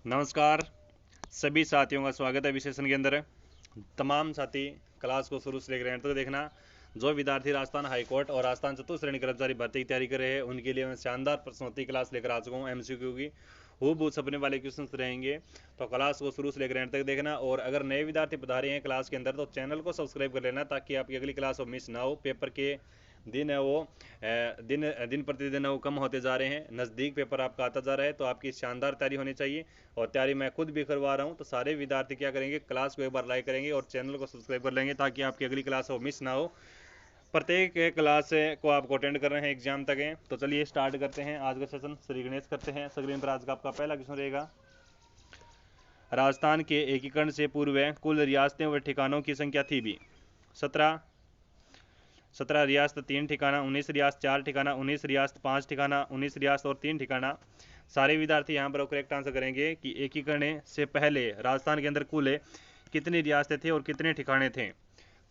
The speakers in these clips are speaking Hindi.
नमस्कार सभी साथियों का स्वागत है विशेषण के अंदर। तमाम साथी क्लास को शुरू से लेकर एंड तक देखना। जो विद्यार्थी राजस्थान हाईकोर्ट और राजस्थान चतुर्थ श्रेणी कर्मचारी भर्ती की तैयारी कर रहे हैं उनके लिए मैं शानदार प्रश्नोत्तरी क्लास लेकर आ चुका हूँ। एमसीक्यू की हूबहू सपने वाले क्वेश्चन रहेंगे, तो क्लास को शुरू से लेकर एंड तक देखना। और अगर नए विद्यार्थी पधारे हैं क्लास के अंदर तो चैनल को सब्सक्राइब कर लेना ताकि आपकी अगली क्लास मिस ना हो। पेपर के दिन है वो दिन प्रतिदिन है वो कम होते जा रहे हैं, नज़दीक पेपर आपका आता जा रहा है, तो आपकी शानदार तैयारी होनी चाहिए। और तैयारी मैं खुद भी करवा रहा हूँ, तो सारे विद्यार्थी क्या करेंगे, क्लास को एक बार लाइक करेंगे और चैनल को सब्सक्राइब कर लेंगे ताकि आपकी अगली क्लास हो मिस ना हो। प्रत्येक क्लास को आपको अटेंड कर रहे हैं एग्जाम तक है। तो चलिए स्टार्ट करते हैं आज का सेशन। श्री गणेश करते हैं। स्क्रीन पर आज का आपका पहला क्वेश्चन रहेगा, राजस्थान के एकीकरण से पूर्व कुल रियासतें व ठिकानों की संख्या थी भी 17 रियासत 3 ठिकाना, 19 रियासत 4 ठिकाना, 19 रियासत 5 ठिकाना, 19 रियासत और 3 ठिकाना। सारे विद्यार्थी यहाँ पर करेक्ट आंसर करेंगे कि एकीकरण से पहले राजस्थान के अंदर कुल कितनी रियासतें थे और कितने ठिकाने थे।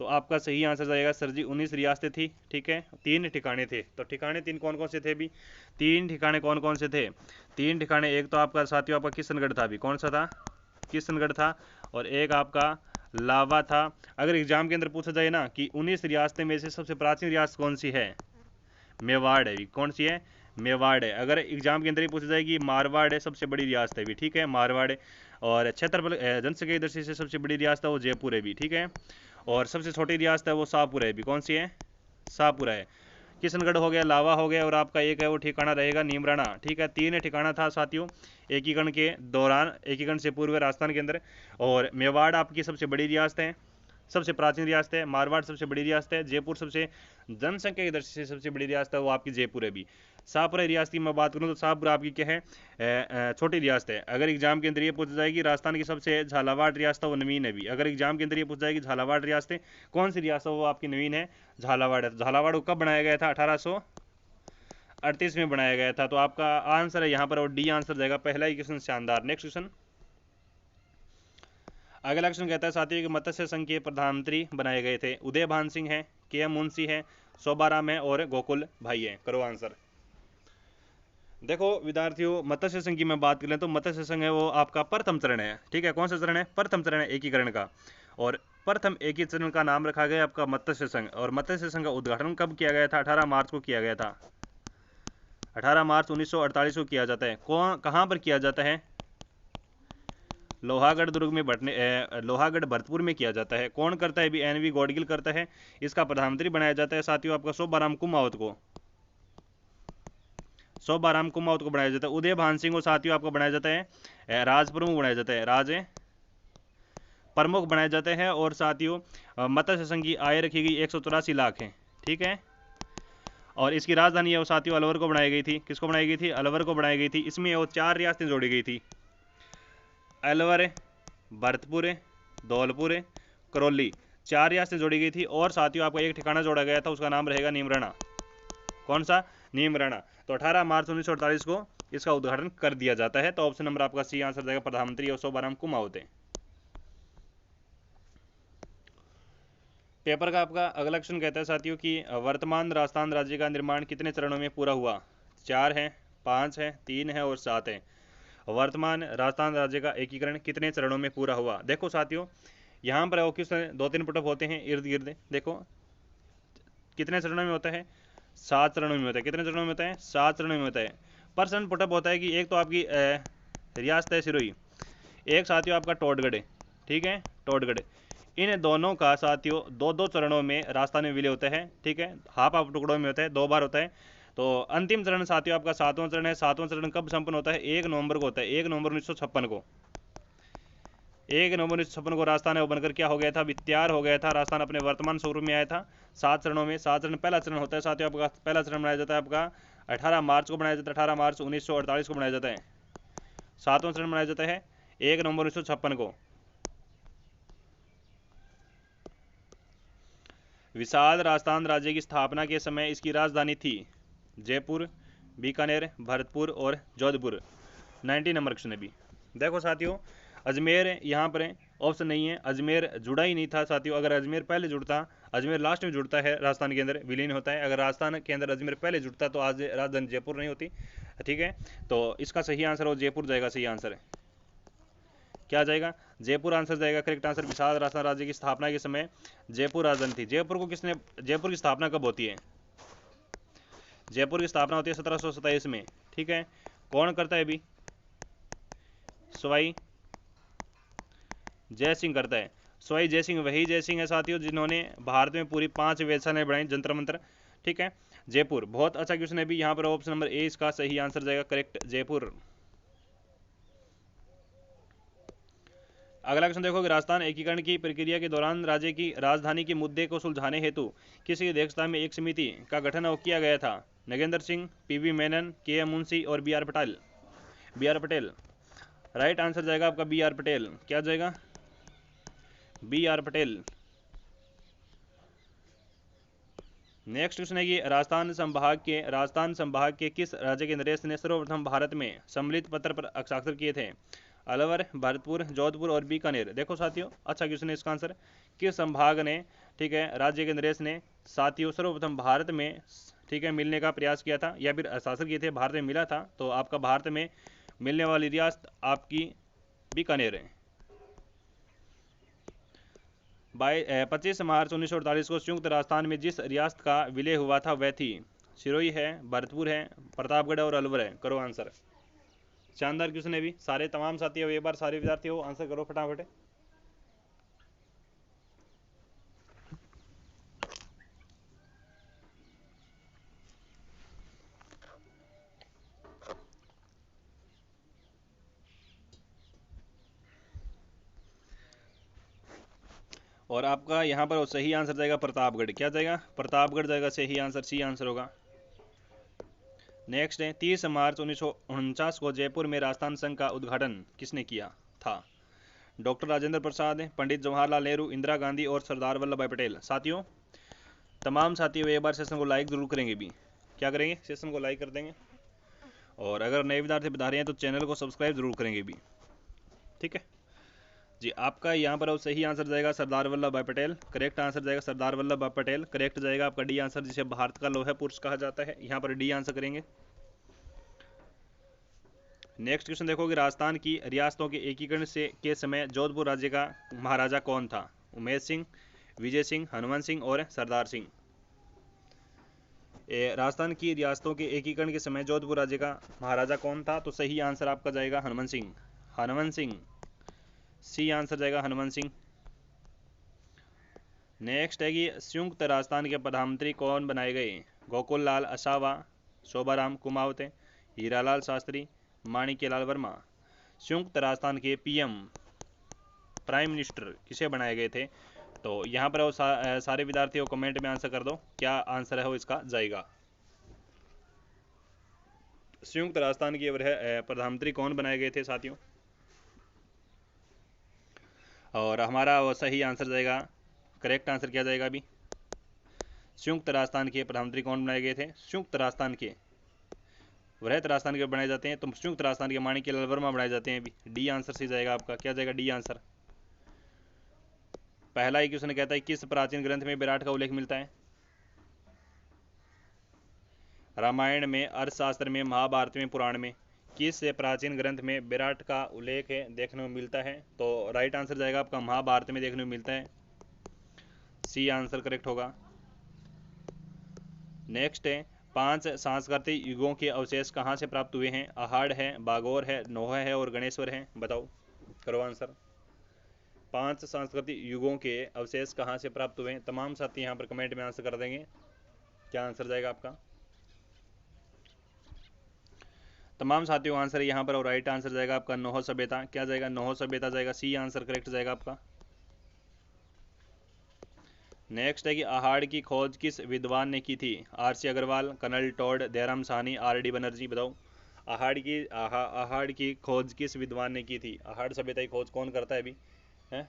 तो आपका सही आंसर जाएगा सर जी 19 रियासतें थी। ठीक है, 3 ठिकाने थे। तो ठिकाने 3 कौन कौन से थे भी? 3 ठिकाने कौन कौन से थे? 3 ठिकाने, एक तो आपका साथियों आपका किशनगढ़ था भी। कौन सा था? किशनगढ़ था। और एक आपका लावा था। अगर एग्जाम के अंदर पूछा जाए ना कि 19 रियासतें में से सबसे प्राचीन रियासत कौन सी है, मेवाड़ है भी। कौन सी है? मेवाड़ है। अगर एग्जाम के अंदर ही पूछा जाए कि मारवाड़ है सबसे बड़ी रियासत है भी, ठीक है, मारवाड़ है। और क्षेत्रफल जनसंख्या की दृष्टि से सबसे बड़ी रियासत है वो जयपुर है भी, ठीक है। और सबसे छोटी रियासत है वो शाहपुर है भी। कौन सी है? शाहपुरा है। किशनगढ़ हो गया, लावा हो गया, और आपका एक है वो ठिकाना रहेगा नीमराना। ठीक है, 3 ठिकाना था साथियों एकीकरण के दौरान, एकीकरण से पूर्व राजस्थान के अंदर। और मेवाड़ आपकी सबसे बड़ी रियासत है, सबसे प्राचीन रियासत है। मारवाड़ सबसे बड़ी रियासत है। जयपुर सबसे जनसंख्या की दृष्टि से सबसे बड़ी रियासत है वो आपकी जयपुर है भी। शाहपुरा रियासत की मैं बात करूं तो शाहपुरा आपकी क्या है, छोटी रियासत है। अगर एग्जाम के अंदर ये पूछा जाएगी राजस्थान की सबसे झालावाड़ रियासत वो नवीन है भी। अगर एग्जाम के अंदर ये पूछा जाएगी झालावाड़ रियासत कौन सी रियासत वो आपकी नवीन है, झालावाड़ है। तो झालावाड़ को कब बनाया गया था? 1838 में बनाया गया था। तो आपका आंसर है यहाँ पर और डी आंसर जाएगा। पहला ही क्वेश्चन शानदार। नेक्स्ट क्वेश्चन, अगला क्वेश्चन कहता है साथियों कि मत्स्य संघ के प्रधानमंत्री बनाए गए थे। उदय भान सिंह है, के एम मुंशी है, शोभाराम है और गोकुल भाई है। करो आंसर। देखो विद्यार्थियों, मत्स्य संघ की मैं बात करें तो मत्स्य संघ है वो आपका प्रथम चरण है। ठीक है, कौन सा चरण है? प्रथम चरण है एकीकरण का। और प्रथम एकीकरण का नाम रखा गया आपका मत्स्य संघ। और मत्स्य संघ का उद्घाटन कब किया गया था? 18 मार्च को किया गया था। 18 मार्च 1948 को किया जाता है। कहाँ पर किया जाता है? लोहागढ़ दुर्ग में लोहागढ़ भरतपुर में किया जाता है। कौन करता है भी? एनवी गौडगिल करता है। इसका प्रधानमंत्री बनाया जाता है साथियों आपका शोभाराम कुमावत को। शोभाराम कुमावत को बनाया जाता है। उदय भान सिंह को साथियों आपको बनाया जाता है राज प्रमुख बनाया जाता है, राज प्रमुख बनाया जाते हैं। और साथियों मत्स्य संघ की आय रखी गई 184 लाख है। ठीक है, और इसकी राजधानी है वो साथियों अलवर को बनाई गई थी। किसको बनाई गई थी? अलवर को बनाई गई थी। इसमें वो 4 रियासतें जोड़ी गई थी, अलवर, भरतपुर, धौलपुर, करौली। 4 रियासतें जोड़ी गई थी। और साथियों आपको एक ठिकाना जोड़ा गया था, उसका नाम रहेगा नीमराना। कौन सा? नीमराना। तो 18 मार्च 1948 को इसका उद्घाटन कर दिया जाता है। तो ऑप्शन नंबर आपका सी आंसर जाएगा, प्रधानमंत्री और शोभाराम कुमावत है। पेपर का आपका अगला क्वेश्चन कहता है साथियों कि वर्तमान राजस्थान राज्य का निर्माण कितने चरणों में पूरा हुआ? 4 है, 5 है, 3 है और 7 है। वर्तमान राजस्थान राज्य का एकीकरण कितने चरणों में पूरा हुआ? देखो साथियों यहाँ पर वो क्वेश्चन 2-3 पुटअप होते हैं इर्द गिर्द। देखो कितने चरणों में होता है? 7 चरणों में होता है। कितने चरणों में होता है? 7 चरणों में होता है। परसेंट पुटअप होता है कि एक तो आपकी रियासत है सिरोही, एक साथियों आपका टोटगढ़ है। ठीक है, टोटगढ़। इन दोनों का साथियों 2-2 चरणों में राजस्थान में विलय होता है। ठीक है, हाफ हाफ टुकड़ों में होता है, 2 बार होता है। तो अंतिम चरण साथियों आपका 7वां चरण है। 7वां चरण कब संपन्न होता है? 1 नवंबर को होता है। 1 नवंबर 1956 को। 1 नवंबर 1956 को राजस्थान है वो बनकर क्या हो गया था? तैयार हो गया था। राजस्थान अपने वर्तमान स्वरूप में आया था 7 चरणों में। 7 चरण, पहला चरण होता है साथियों आपका, पहला चरण बनाया जाता है आपका 18 मार्च को बनाया जाता है। 18 मार्च 1948 को बनाया जाता है। 7वां चरण बनाया जाता है 1 नवंबर 1956 को। विशाल राजस्थान राज्य की स्थापना के समय इसकी राजधानी थी जयपुर, बीकानेर, भरतपुर और जोधपुर। 90 नंबर क्वेश्चन है भी। देखो साथियों अजमेर यहाँ पर ऑप्शन नहीं है, अजमेर जुड़ा ही नहीं था साथियों। अगर अजमेर पहले जुड़ता, अजमेर लास्ट में जुड़ता है, राजस्थान के अंदर विलीन होता है। अगर राजस्थान के अंदर अजमेर पहले जुड़ता तो आज राजधानी जयपुर नहीं होती। ठीक है, तो इसका सही आंसर हो जयपुर जाएगा, सही आंसर है। क्या जाएगा? जयपुर आंसर जाएगा करेक्ट आंसर। विशाल राजस्थान राज्य की स्थापना के समय जयपुर राजधानी थी। जयपुर की स्थापना कब होती है? जयपुर की स्थापना होती है 1727 में। ठीक है, कौन करता है अभी? सवाई जय सिंह करता है। सवाई जय सिंह वही जय सिंह है साथियों जिन्होंने भारत में पूरी 5 वेधशालाएं बनाई, जंतर मंतर। ठीक है, जयपुर बहुत अच्छा क्वेश्चन है अभी। यहाँ पर ऑप्शन नंबर ए इसका सही आंसर जाएगा करेक्ट, जयपुर। अगला क्वेश्चन देखो कि राजस्थान एकीकरण की प्रक्रिया के दौरान राज्य की राजधानी के मुद्दे को सुलझाने हेतु किसी अध्यक्षता में एक समिति का गठन किया गया था? नगेंद्र सिंह, पीवी मेनन, के एम मुंशी और B R Patel. Right answer जाएगा आपका बी आर पटेल। क्या जाएगा? B R Patel. Next question है कि राजस्थान संभाग के किस राज्य के नरेश ने सर्वप्रथम भारत में सम्मिलित पत्र पर हस्ताक्षर किए थे? अलवर, भरतपुर, जोधपुर और बीकानेर। देखो साथियों, अच्छा क्वेश्चन है इसका आंसर। किस संभाग ने, ठीक है, राज्य के नरेश ने साथियों सर्वप्रथम भारत में, ठीक है, मिलने का प्रयास किया था या फिर हस्ताक्षर किए थे? भारत में मिला था, तो आपका भारत में मिलने वाली रियासत आपकी बीकानेर है। 25 मार्च 1948 को संयुक्त राजस्थान में जिस रियासत का विलय हुआ था वह थी? सिरोही है, भरतपुर है, प्रतापगढ़ और अलवर है। करो आंसर। शानदार क्वेश्चन है भी। सारे तमाम साथी हो, एक बार सारे विद्यार्थी हो आंसर करो फटाफट। और आपका यहाँ पर सही आंसर जाएगा प्रतापगढ़। क्या जाएगा? प्रतापगढ़ जाएगा सही आंसर, सी आंसर होगा। नेक्स्ट है 30 मार्च 1949 को जयपुर में राजस्थान संघ का उद्घाटन किसने किया था? डॉक्टर राजेंद्र प्रसाद, पंडित जवाहरलाल नेहरू, इंदिरा गांधी और सरदार वल्लभ भाई पटेल। साथियों, तमाम साथियों एक बार सेशन को लाइक जरूर करेंगे भी। क्या करेंगे? सेशन को लाइक कर देंगे। और अगर नए विद्यार्थी बता रहे हैं तो चैनल को सब्सक्राइब जरूर करेंगे भी। ठीक है जी, आपका यहाँ पर सही आंसर जाएगा सरदार वल्लभ भाई पटेल। करेक्ट आंसर जाएगा सरदार वल्लभ भाई पटेल। करेक्ट जाएगा आपका डी आंसर, जिसे भारत का लौह पुरुष कहा जाता है। यहाँ पर डी आंसर करेंगे। नेक्स्ट क्वेश्चन देखो कि राजस्थान की रियासतों के एकीकरण के समय जोधपुर राज्य का महाराजा कौन था? उमेश सिंह, विजय सिंह, हनुमान सिंह और सरदार सिंह। राजस्थान की रियासतों के एकीकरण के समय जोधपुर राज्य का महाराजा कौन था? तो सही आंसर आपका जाएगा हनुमान सिंह। हनुमान सिंह, सी आंसर जाएगा हनुमान सिंह। नेक्स्ट है कि संयुक्त राजस्थान के प्रधानमंत्री कौन बनाए गए? गोकुल लाल असावा, शोभाराम कुमावते, हीरालाल शास्त्री, माणिक्यलाल वर्मा। संयुक्त राजस्थान के पीएम, प्राइम मिनिस्टर किसे बनाए गए थे? तो यहाँ पर सारे विद्यार्थियों कमेंट में आंसर कर दो, क्या आंसर है वो इसका जाएगा। संयुक्त राजस्थान के प्रधानमंत्री कौन बनाए गए थे साथियों? और हमारा वो सही आंसर जाएगा, करेक्ट आंसर क्या जाएगा अभी? संयुक्त राजस्थान के प्रधानमंत्री कौन बनाए गए थे? संयुक्त राजस्थान के, वृहत राजस्थान के बनाए जाते हैं तो संयुक्त राजस्थान के माणिक्यलाल वर्मा बनाए जाते हैं अभी। डी आंसर सही जाएगा आपका। क्या जाएगा? D answer. पहला ही क्वेश्चन कहता है किस प्राचीन ग्रंथ में विराट का उल्लेख मिलता है? रामायण में, अर्थशास्त्र में, महाभारत में, पुराण में। किस प्राचीन ग्रंथ में विराट का उल्लेख है देखने को मिलता है? तो राइट आंसर जाएगा आपका महाभारत में देखने को मिलता है, सी आंसर करेक्ट होगा। नेक्स्ट है 5 सांस्कृतिक युगों के अवशेष कहाँ से प्राप्त हुए हैं? आहाड़ है, बागौर है, नोह है और गणेश्वर है। बताओ, करो आंसर। 5 सांस्कृतिक युगों के अवशेष कहाँ से प्राप्त हुए हैं? तमाम साथी यहाँ पर कमेंट में आंसर कर देंगे। क्या आंसर जाएगा आपका? तमाम साथियों आंसर यहाँ पर और राइट आंसर जाएगा आपका नोह सभ्यता। क्या जाएगा? नोह सभ्यता जाएगा, सी आंसर करेक्ट जाएगा आपका। नेक्स्ट है कि आहाड़ की खोज किस विद्वान ने की थी? R C. Agarwal, colonel Tod, Dayaram Sahni, R D. Banerjee. बताओ, आहाड़ की खोज किस विद्वान ने की थी? आहाड़ सभ्यता की खोज कौन करता है अभी? है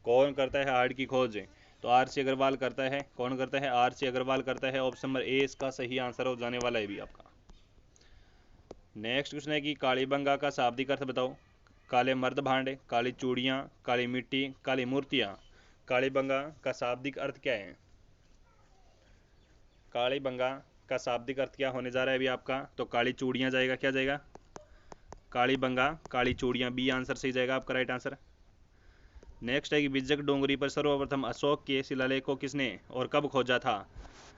कौन करता है आहाड़ की खोज? तो आर.सी. अग्रवाल करता है। कौन करता है? आर.सी. अग्रवाल करता है। ऑप्शन नंबर ए इसका सही आंसर हो जाने वाला है भी आपका। नेक्स्ट क्वेश्चन है कि कालीबंगा का शाब्दिक अर्थ बताओ। काले मर्द भांड, काली चूड़ियाँ, काली मिट्टी, काली मूर्तियाँ। कालीबंगा का शाब्दिक अर्थ क्या है? कालीबंगा का शाब्दिक अर्थ क्या होने जा रहा है अभी आपका? तो काली चूड़ियाँ जाएगा। क्या जाएगा? काली बंगा, काली चूड़ियाँ, बी आंसर सही जाएगा आपका राइट आंसर। नेक्स्ट है कि बिज्जक डोंगरी पर सर्वप्रथम अशोक के शिलालेख को किसने और कब खोजा था,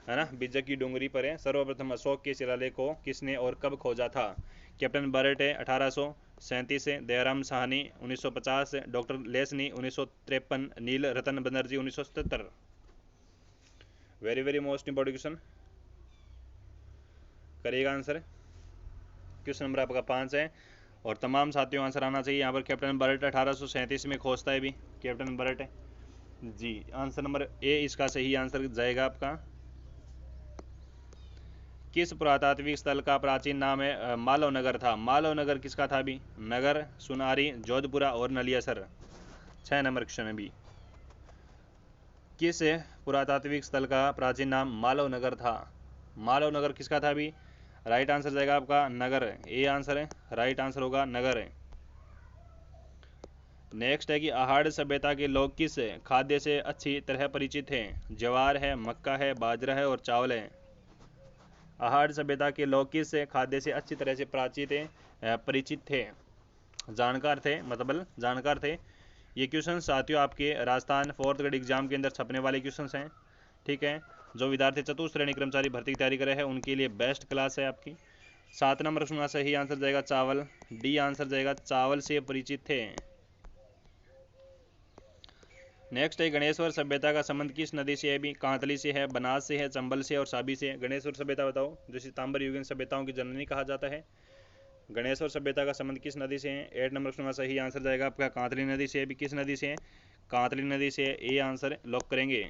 है ना। बिज्जक की डोंगरी पर है, सर्वप्रथम अशोक के शिलालेख को किसने और कब खोजा था। कैप्टन बर्ट है 1837 से, दयाराम साहनी 1950 से, doctor Leshnik 1953, Neel Ratan Banerjee 1977। Very very most important question, करिएगा आंसर। क्वेश्चन नंबर आपका 5 है और तमाम साथियों आंसर आना चाहिए यहाँ पर। कैप्टन बर्ट 1837 में खोजता है भी कैप्टन बर्ट है जी। आंसर नंबर ए इसका सही आंसर जाएगा आपका। किस पुरातात्विक स्थल का प्राचीन नाम है मालव नगर था। मालव नगर किसका था भी, नगर, सुनारी, जोधपुरा और नलियासर। 6 नंबर क्वेश्चन है भी। किस पुरातात्विक स्थल का प्राचीन नाम मालव नगर था। मालव नगर किसका था भी, राइट आंसर जाएगा आपका नगर, ए आंसर है, राइट आंसर होगा नगर है। नेक्स्ट है कि आहड़ सभ्यता के लोग किस खाद्य से अच्छी तरह परिचित हैं। ज्वार है, मक्का है, बाजरा है और चावल है। आहड़ सभ्यता के लोग किस खाद्य से अच्छी तरह से परिचित थे, जानकार थे, मतलब जानकार थे। ये क्वेश्चन साथियों आपके राजस्थान 4th ग्रेड एग्जाम के अंदर छपने वाले क्वेश्चन हैं, ठीक है। जो विद्यार्थी चतुश्रेणी कर्मचारी भर्ती की तैयारी करे हैं उनके लिए बेस्ट क्लास है आपकी। 7 नंबर प्रश्न का सही आंसर जाएगा चावल, डी आंसर जाएगा, चावल से परिचित थे। नेक्स्ट है गणेश्वर सभ्यता का संबंध किस नदी से है भी, कांतली से है, बनास से है, चंबल से और साबी से है। गणेश्वर सभ्यता बताओ, जिसे ताम्र युगीन सभ्यताओं की जननी कहा जाता है। गणेश्वर सभ्यता का संबंध किस नदी से है। 8 नंबर प्रश्न का सही आंसर जाएगा आपका कांतली नदी से है भी। किस नदी से है, कांतली नदी से, ए आंसर लॉक करेंगे।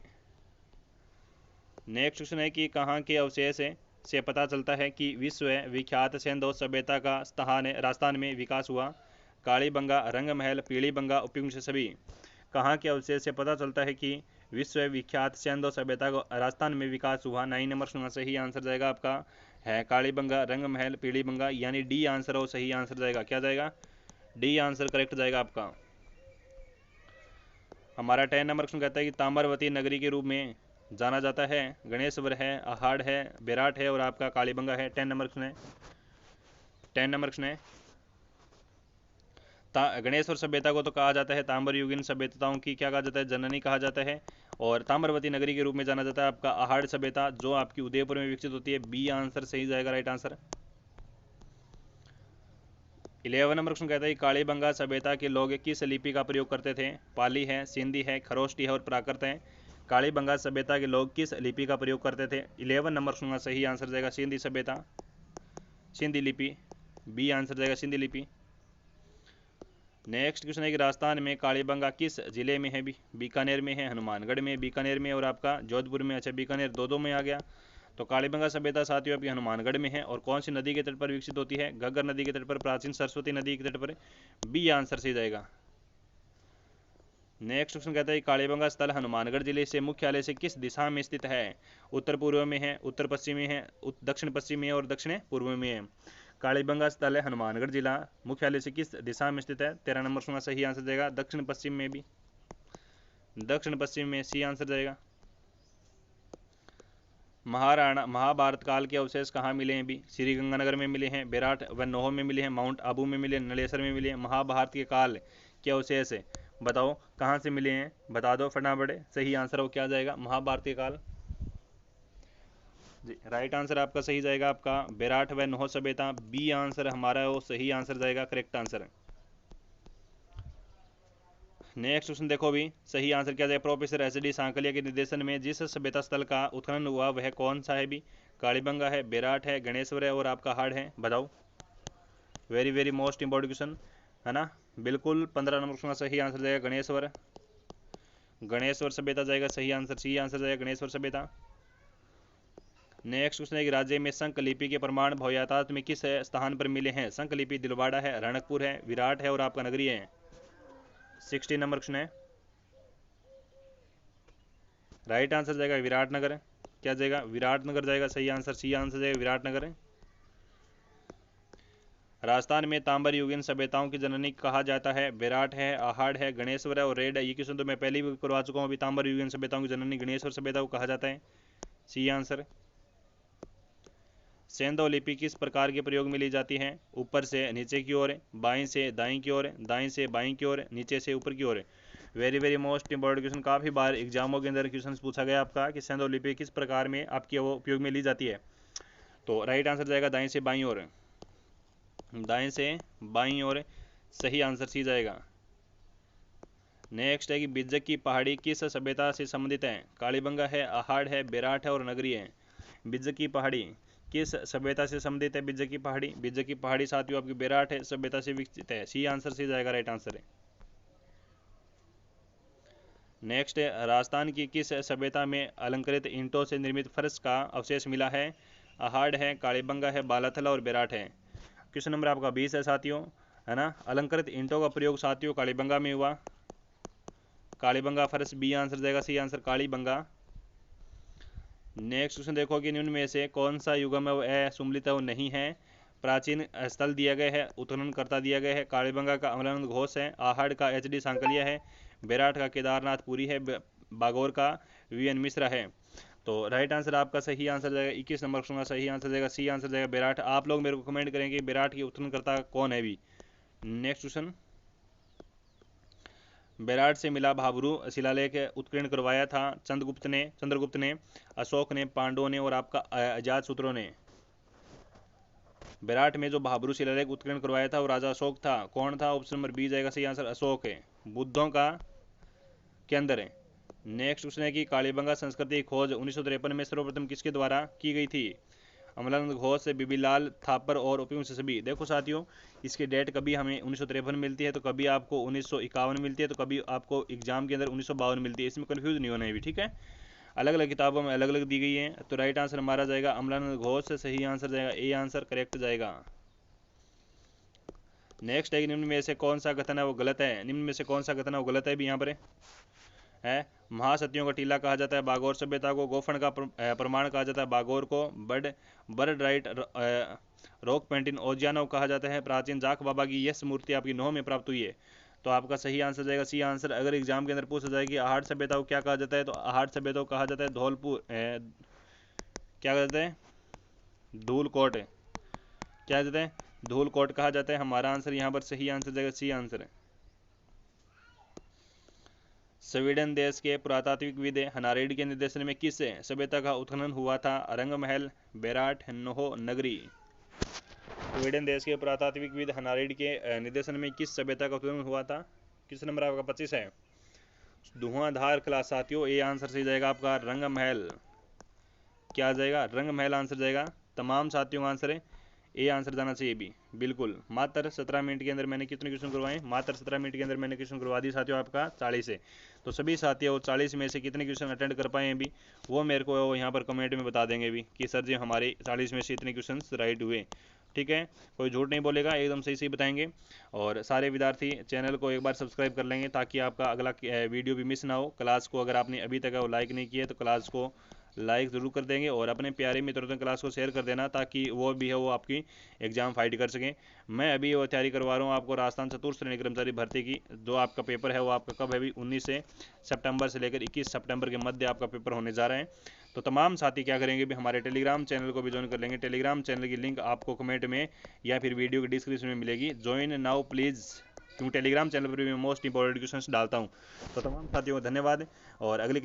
नेक्स्ट क्वेश्चन है कि कहाँ के अवशेष से पता चलता है कि विश्व विख्यात सेंधो सभ्यता का स्थान राजस्थान में विकास हुआ। कालीबंगा, रंगमहल, पीलीबंगा, उपयुक्त सभी। कहाँ के अवशेष से पता चलता है कि विश्व विख्यात सेंधो सभ्यता का राजस्थान में विकास हुआ। 9 नंबर प्रश्न सही आंसर जाएगा आपका है कालीबंगा, रंगमहल, पीलीबंगा, यानी डी आंसर हो सही आंसर जाएगा। क्या जाएगा, डी आंसर करेक्ट जाएगा आपका। हमारा 10 नंबर प्रश्न कहता है कि ताम्रवती नगरी के रूप में जाना जाता है। गणेश्वर है, आहड़ है, बेराट है और आपका कालीबंगा है। 10 नंबर प्रश्न है, 10 नंबर प्रश्न है। गणेश्वर सभ्यता को तो कहा जाता है ताम्र युगीन सभ्यताओं की क्या कहा जाता है, जननी कहा जाता है। और ताम्रवती नगरी के रूप में जाना जाता है आपका आहड़ सभ्यता, जो आपकी उदयपुर में विकसित होती है। बी आंसर सही जाएगा, राइट आंसर। 11 नंबर क्वेश्चन कहता है कालीबंगा सभ्यता के लोग किस लिपि का प्रयोग करते थे। पाली है, सिंधी है, खरोष्टी है और प्राकृत है। कालीबंगा सभ्यता के लोग किस लिपि का प्रयोग करते थे। 11 नंबर क्वेश्चन सही आंसर जाएगा सिंधी सभ्यता, सिंधी लिपि, बी आंसर जाएगा सिंधी लिपि। नेक्स्ट क्वेश्चन है कि राजस्थान में कालीबंगा किस जिले में है भी, बीकानेर में है, हनुमानगढ़ में, बीकानेर में और आपका जोधपुर में। अच्छा, बीकानेर दो में आ गया। तो कालीबंगा सभ्यता साथियों आपकी हनुमानगढ़ में है और कौन सी नदी के तट पर विकसित होती है, घग्गर नदी के तट पर, प्राचीन सरस्वती नदी के तट पर। बी आंसर सही जाएगा। नेक्स्ट क्वेश्चन कहता है कालीबंगा स्थल हनुमानगढ़ जिले से मुख्यालय से किस दिशा में स्थित है। उत्तर पूर्व में है, उत्तर पश्चिम में है, दक्षिण पश्चिम में है और दक्षिण पूर्व में है। कालीबंगा स्थल है हनुमानगढ़ जिला मुख्यालय से किस दिशा में स्थित है। 13 नंबर का सही आंसर जाएगा दक्षिण पश्चिम में भी, दक्षिण पश्चिम में, सी आंसर जाएगा। महाराणा महाभारत काल के अवशेष कहाँ मिले हैं भी, श्री गंगानगर में मिले हैं, बेराट व नोह में मिले हैं, माउंट आबू में मिले, नलेसर में मिले हैं। महाभारत के काल के अवशेष बताओ कहाँ से मिले हैं, बता दो फटाफट। सही आंसर हो क्या जाएगा, महाभारत के काल जी। राइट आंसर आपका सही जाएगा आपका बेराट व नोह सभ्यता, बी आंसर हमारा वो सही आंसर जाएगा, करेक्ट आंसर। नेक्स्ट क्वेश्चन देखो भी, सही आंसर क्या जाएगा। Professor HD. सांकलिया के निर्देशन में जिस सभ्यता स्थल का उत्खनन हुआ वह कौन सा है भी, कालीबंगा है, बेराट है, गणेश्वर है और आपका हाड़ है, बताओ। Very very most important question है ना, बिल्कुल। 15 नंबर का सही आंसर जाएगा गणेश्वर, गणेश्वर सभ्यता जाएगा सही आंसर, सी आंसर जाएगा गणेश्वर सभ्यता। नेक्स्ट क्वेश्चन है कि राज्य में संक लिपि के प्रमाण भव यातायात में किस स्थान पर मिले हैं। संक लिपि दिलवाड़ा है, रणकपुर है, विराट है और आपका नगरी है। 60 नंबर क्वेश्चन है, राइट आंसर जाएगा विराटनगर। क्या जाएगा, विराटनगर जाएगा सही आंसर, सी आंसर जाएगा विराटनगर। राजस्थान में तांबर युगीन सभ्यताओं की जननी कहा जाता है। बेराट है, आहड़ है, गणेश्वर है और रेड है। ये क्वेश्चन तो मैं पहले भी करवा चुका हूँ। अभी तांबर युगीन सभ्यताओं की जननी गणेश्वर सभ्यता को कहा जाता है, सी आंसर। सेंधव लिपि किस प्रकार के प्रयोग में ली जाती है? ऊपर से नीचे की ओर, बाईं से दाईं की ओर, दाईं से बाईं की ओर, नीचे से ऊपर की ओर। Very very most important question, काफ़ी बार एग्जामों के अंदर क्वेश्चन पूछा गया आपका कि सेंधव लिपि किस प्रकार में आपकी वो उपयोग में ली जाती है। तो राइट आंसर जाएगा दाएं से बाईं ओर, दाएं से बाईं ओर सही आंसर सी जाएगा। नेक्स्ट है कि बिज्जक की पहाड़ी किस सभ्यता से संबंधित है? कालीबंगा है, आहाड़ है, बेराट है और नगरी है। बिज्जक की पहाड़ी किस सभ्यता से संबंधित है? बिज्जक की पहाड़ी, बिज्जक की पहाड़ी साथियों आपकी बेराट है सभ्यता से विकसित है। सी आंसर सी जाएगा, राइट आंसर है। नेक्स्ट है राजस्थान की किस सभ्यता में अलंकृत ईंटों से निर्मित फर्श का अवशेष मिला है? आहाड़ है, कालीबंगा है, बालाथल और बेराट है। क्वेश्चन नंबर आपका 20 है साथियों, है ना। अलंकृत ईंटों का प्रयोग साथियों कालीबंगा में हुआ, कालीबंगा फर्श, बी आंसर जाएगा, C answer Kalibangan. Next question देखो कि निम्न में से कौन सा युगम सुमलित नहीं है? प्राचीन स्थल दिया गया है, उत्खननकर्ता दिया गया है, कालीबंगा का अमलानंद घोष है, आहाड़ का एच.डी. सांकलिया है, बेराट का केदारनाथ पुरी है, बागोर का वी.एन. मिश्रा है। तो राइट आंसर आपका सही आंसर जाएगा 21 नंबर क्वेश्चन का सही आंसर जाएगा, सी आंसर जाएगा बेराट। आप लोग मेरे को कमेंट करेंगे बेराट की उत्खननकर्ता कौन है भी। नेक्स्ट क्वेश्चन, बेराट से मिला भाबरू शिलालेख उत्कीर्ण करवाया था चंद्रगुप्त ने, अशोक ने, पांडवों ने और आपका अजातशत्रु ने। बेराट में जो भाबरू शिलालेख उत्कीर्ण करवाया था वो राजा अशोक था। कौन था? ऑप्शन नंबर बी जाएगा, सही आंसर अशोक है, बुद्धों का के अंदर है। नेक्स्ट क्वेश्चन है कि कालीबंगा संस्कृति की खोज 1953 में सर्वप्रथम किसके द्वारा की गई थी? अमलानंद घोष, बीबीलाल थापर और उपयुक्त सभी। देखो साथियों, इसकी डेट कभी हमें 1953 मिलती है, तो कभी आपको 1951 मिलती है, तो कभी आपको एग्जाम के अंदर 1952 मिलती है। इसमें कन्फ्यूज नहीं होना है भी, ठीक है। अलग अलग किताबों में अलग अलग दी गई है। तो राइट आंसर हमारा जाएगा अमलानंद घोष, सही आंसर जाएगा ए आंसर करेक्ट जाएगा। नेक्स्ट है निम्न में से कौन सा कथन है वो गलत है? निम्न में से कौन सा कथन है वो गलत है भी यहाँ पर है। महासतियों का टीला कहा जाता है बागोर सभ्यता को, गोफन का प्रमाण कहा जाता है बागोर को, बर्ड राइट रॉक पेंटिंग ओजियानो कहा जाता है, प्राचीन जाख बाबा की यह मूर्ति आपकी नौ में प्राप्त हुई है। तो आपका सही आंसर जाएगा सी आंसर। अगर एग्जाम के अंदर पूछा जाए कि आहाड़ सभ्यता को क्या कहा जाता है, तो आहाड़ सभ्यता को कहा जाता है धौलपुर, क्या कहा जाता है? धूलकोट, क्या कहते हैं? धूलकोट कहा जाता है। हमारा आंसर यहाँ पर सही आंसर जाएगा, सी आंसर है। स्वीडन देश के पुरातात्विकविद हनारेड के निर्देशन में किस सभ्यता का उत्खनन हुआ था? रंग महल, बेराट, नोहो, नगरी। स्वीडन देश के पुरातात्विकविद हनारेड के निर्देशन में किस सभ्यता का उत्खनन हुआ था? किस नंबर आपका 25 है। धुआंधार किला साथियों, ए आंसर सही जाएगा आपका रंग महल। क्या जाएगा? रंग महल आंसर जाएगा। तमाम साथियों का आंसर है ए आंसर जाना चाहिए भी, बिल्कुल। मात्र 17 मिनट के अंदर मैंने कितने क्वेश्चन करवाए? मात्र 17 मिनट के अंदर मैंने क्वेश्चन करवा दी साथियों आपका 40 से। तो सभी साथी और 40 में से कितने क्वेश्चन अटेंड कर पाए हैं भी, वो मेरे को यहाँ पर कमेंट में बता देंगे भी कि सर जी हमारे 40 में से इतने क्वेश्चन राइट हुए, ठीक है। कोई झूठ नहीं बोलेगा, एकदम सही सही बताएंगे। और सारे विद्यार्थी चैनल को एक बार सब्सक्राइब कर लेंगे ताकि आपका अगला वीडियो भी मिस ना हो। क्लास को अगर आपने अभी तक लाइक नहीं किया तो क्लास को लाइक ज़रूर कर देंगे और अपने प्यारे मित्रों तक क्लास को शेयर कर देना ताकि वो भी है वो आपकी एग्ज़ाम फाइट कर सकें। मैं अभी वो तैयारी करवा रहा हूँ आपको राजस्थान चतुर्थ श्रेणी कर्मचारी भर्ती की। जो आपका पेपर है वो आपका कब है भी 19 सितंबर से लेकर 21 सितंबर के मध्य आपका पेपर होने जा रहे हैं। तो तमाम साथी क्या करेंगे भी हमारे टेलीग्राम चैनल को भी ज्वाइन कर लेंगे। टेलीग्राम चैनल की लिंक आपको कमेंट में या फिर वीडियो के डिस्क्रिप्शन में मिलेगी। ज्वाइन नाउ प्लीज़, क्योंकि टेलीग्राम चैनल पर भी मैं मोस्ट इंपॉर्टेंट क्वेश्चन डालता हूँ। तो तमाम साथियों को धन्यवाद। और अगली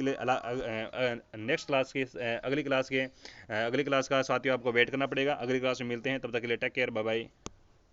नेक्स्ट क्लास के अगली क्लास का साथियों आपको वेट करना पड़ेगा। अगली क्लास में मिलते हैं, तब तक के लिए टेक केयर, बाय बाय।